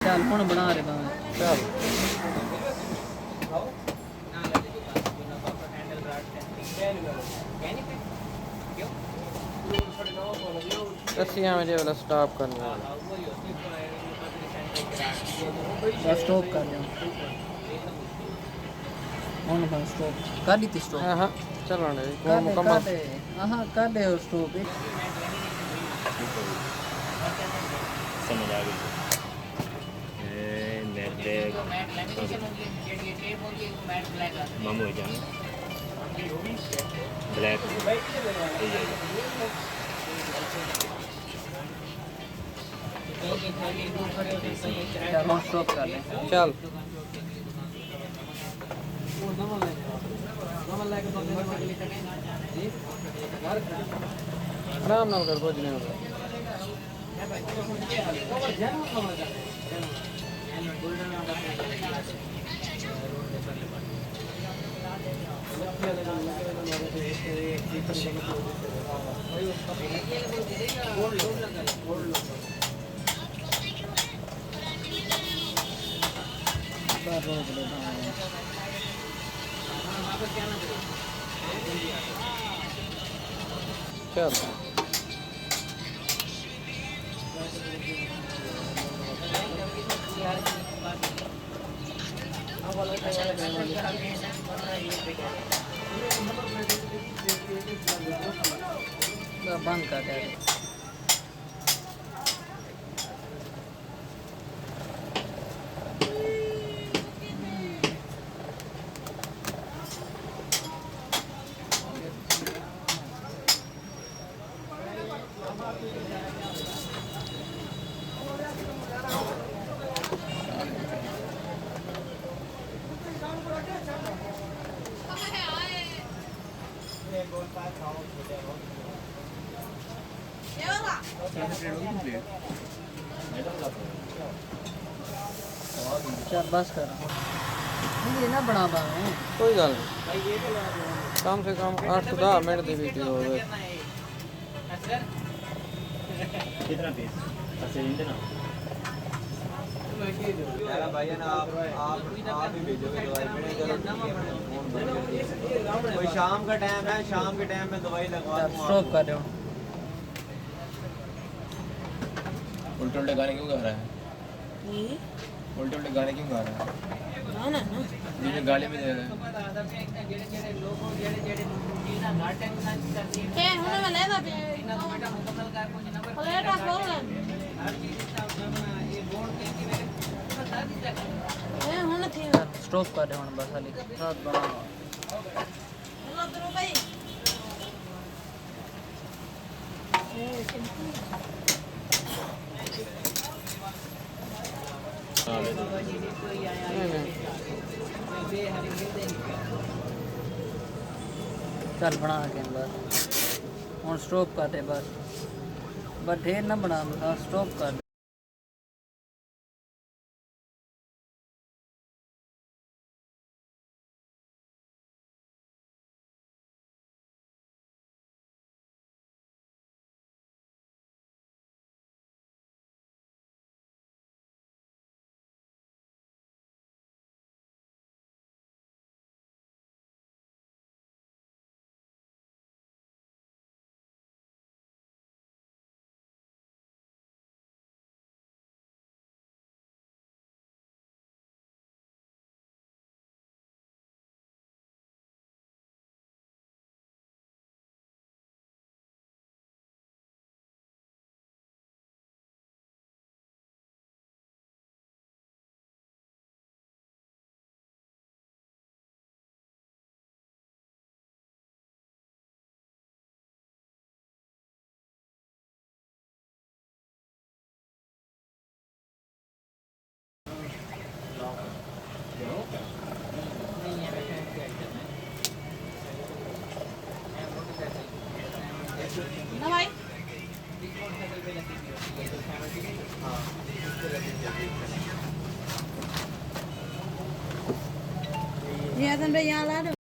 चल हुण बना रहे बाबा चल कसियां में जो वाला स्टॉप करने वाला बस स्टॉप कर दो हुण बस स्टॉप कर दी थी स्टॉप हाँ चलो ने कर दे मुकम्मल हाँ कर दे स्टॉप समझ आ गई मामू हो जाना ब्लैक चल हुण स्टॉप कर दे चल आराम नाल कर कुछ नहीं होगा चल बंद कर दे चल बस कर ये ना बना पावे कोई गल नहीं कम से कम 8 से 10 मिनट की वीडियो होवे कितना पीस अच्छा इंदे ना यार भाई ना आप ही भेजोगे दवाई मैंने चलो कोई शाम का टाइम है शाम के टाइम में दवाई लगवा दूंगा स्टॉप कर दो उल्टे उल्टे गाने क्यों गा रहा है उल्टे उल्टे गाने क्यों गा रहा है ना जिन्हें गाली में दे रहा के होने वाला है बाबे प्लेट आप बोल ए होने थी स्टॉप कर दे हुण बस खाली रात बना हेलो दरो भाई चल बना के बस हुण स्टॉप कर दे बस ढेर ना बना स्टॉप कर दे ना भाई ये आदम भाई यहाँ ला दो